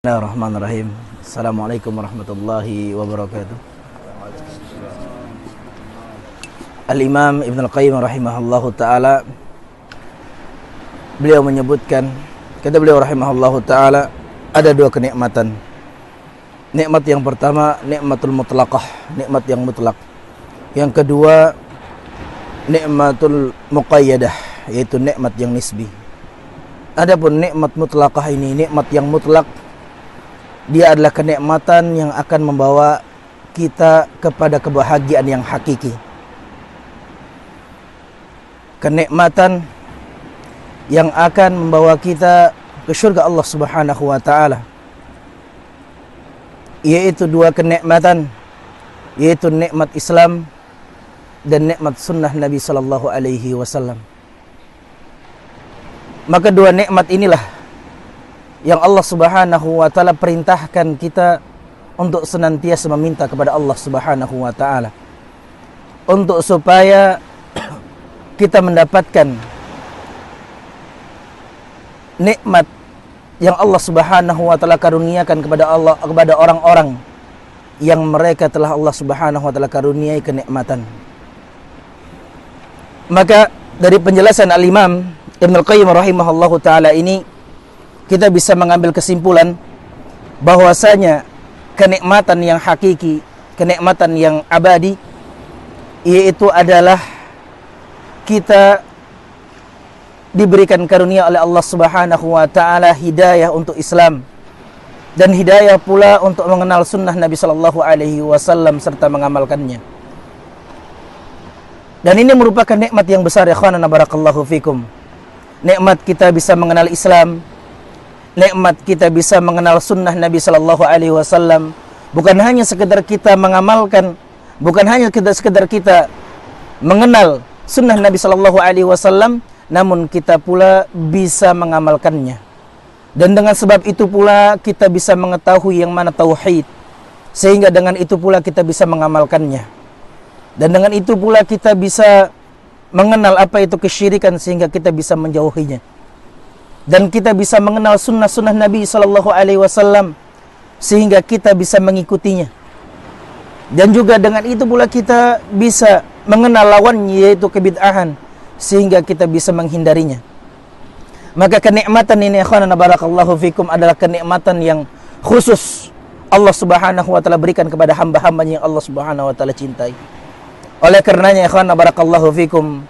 Bismillahirrahmanirrahim. Assalamualaikum warahmatullahi wabarakatuh. Al-Imam Ibn Al-Qayyim rahimahullahu ta'ala, beliau menyebutkan, kata beliau rahimahullahu ta'ala, ada dua kenikmatan. Nikmat yang pertama, nikmatul mutlaqah, nikmat yang mutlak. Yang kedua, nikmatul muqayyadah, yaitu nikmat yang nisbi. Adapun nikmat mutlaqah ini, nikmat yang mutlak, dia adalah kenikmatan yang akan membawa kita kepada kebahagiaan yang hakiki. Kenikmatan yang akan membawa kita ke surga Allah Subhanahu wa ta'ala. Yaitu dua kenikmatan, yaitu nikmat Islam dan nikmat sunnah Nabi sallallahu alaihi wasallam. Maka dua nikmat inilah yang Allah Subhanahu wa ta'ala perintahkan kita untuk senantiasa meminta kepada Allah Subhanahu wa ta'ala, untuk supaya kita mendapatkan nikmat yang Allah Subhanahu wa ta'ala karuniakan kepada orang-orang yang mereka telah Allah Subhanahu wa ta'ala karuniai kenikmatan. Maka dari penjelasan Al-Imam Ibn Al-Qayyim rahimahullahu ta'ala ini, kita bisa mengambil kesimpulan bahwasanya kenikmatan yang hakiki, kenikmatan yang abadi, yaitu adalah kita diberikan karunia oleh Allah Subhanahu wa ta'ala hidayah untuk Islam, dan hidayah pula untuk mengenal sunnah Nabi sallallahu alaihi wasallam serta mengamalkannya. Dan ini merupakan nikmat yang besar, ya ikhwanana barakallahu fikum. Nikmat kita bisa mengenal Islam, nikmat kita bisa mengenal sunnah Nabi sallallahu alaihi wasallam. Bukan hanya sekedar kita mengamalkan, bukan hanya sekedar kita mengenal sunnah Nabi sallallahu alaihi wasallam, namun kita pula bisa mengamalkannya. Dan dengan sebab itu pula kita bisa mengetahui yang mana tauhid, sehingga dengan itu pula kita bisa mengamalkannya. Dan dengan itu pula kita bisa mengenal apa itu kesyirikan, sehingga kita bisa menjauhinya. Dan kita bisa mengenal sunnah-sunnah Nabi sallallahu alaihi wasallam, sehingga kita bisa mengikutinya. Dan juga dengan itu pula kita bisa mengenal lawannya, yaitu kebid'ahan, sehingga kita bisa menghindarinya. Maka kenikmatan ini, ikhwanana barakallahu fikum, adalah kenikmatan yang khusus Allah Subhanahu wa ta'ala berikan kepada hamba-hambanya yang Allah Subhanahu wa ta'ala cintai. Oleh karenanya, ikhwanana barakallahu fikum,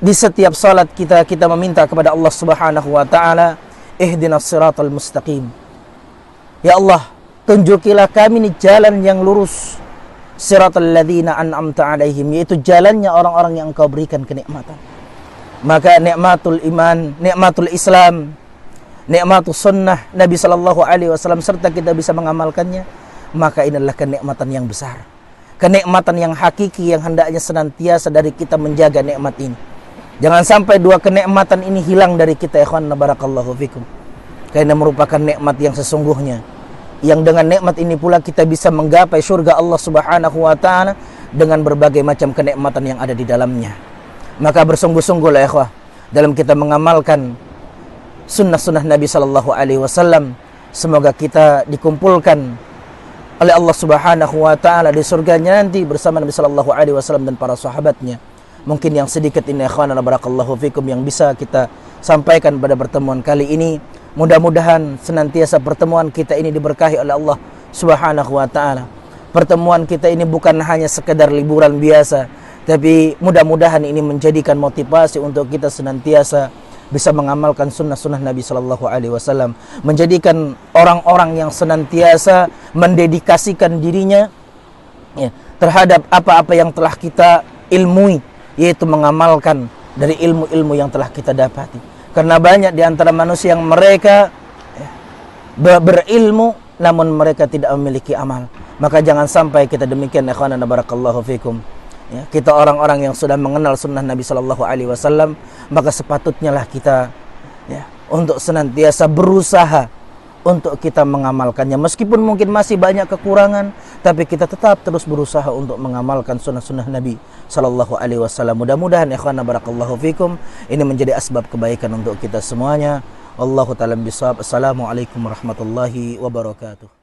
di setiap salat kita meminta kepada Allah Subhanahu wa ta'ala, ihdinas siratal mustaqim. Ya Allah, tunjukilah kami nih jalan yang lurus, siratal ladzina an'amta alaihim, yaitu jalannya orang-orang yang Engkau berikan kenikmatan. Maka nikmatul iman, nikmatul Islam, nikmatul sunnah Nabi sallallahu alaihi wasallam serta kita bisa mengamalkannya, maka ini adalah kenikmatan yang besar, kenikmatan yang hakiki yang hendaknya senantiasa dari kita menjaga nikmat ini. Jangan sampai dua kenikmatan ini hilang dari kita, ikhwan barakallahu fikum. Karena merupakan nikmat yang sesungguhnya, yang dengan nikmat ini pula kita bisa menggapai surga Allah Subhanahu wa ta'ala dengan berbagai macam kenikmatan yang ada di dalamnya. Maka bersungguh-sungguhlah ikhwah dalam kita mengamalkan sunnah-sunnah Nabi sallallahu alaihi wasallam. Semoga kita dikumpulkan oleh Allah Subhanahu wa ta'ala di surganya nanti bersama Nabi sallallahu alaihi wasallam dan para sahabatnya. Mungkin yang sedikit ini, ikhwanana barakallahu fikum, yang bisa kita sampaikan pada pertemuan kali ini. Mudah-mudahan senantiasa pertemuan kita ini diberkahi oleh Allah Subhanahu wa ta'ala. Pertemuan kita ini bukan hanya sekedar liburan biasa, tapi mudah-mudahan ini menjadikan motivasi untuk kita senantiasa bisa mengamalkan sunnah-sunnah Nabi sallallahu alaihi wasallam, menjadikan orang-orang yang senantiasa mendedikasikan dirinya terhadap apa-apa yang telah kita ilmui, yaitu mengamalkan dari ilmu-ilmu yang telah kita dapati. Karena banyak di antara manusia yang mereka berilmu namun mereka tidak memiliki amal. Maka jangan sampai kita demikian, ikhwanana barakallahu fikum. Kita orang-orang yang sudah mengenal sunnah Nabi sallallahu alaihi wasallam, maka sepatutnya lah kita untuk senantiasa berusaha untuk kita mengamalkannya. Meskipun mungkin masih banyak kekurangan, tapi kita tetap terus berusaha untuk mengamalkan sunnah-sunnah Nabi sallallahu alaihi wasallam. Mudah-mudahan ikhwana barakallahu fikum ini menjadi asbab kebaikan untuk kita semuanya. Wallahu ta'ala bisawab. Assalamualaikum warahmatullahi wabarakatuh.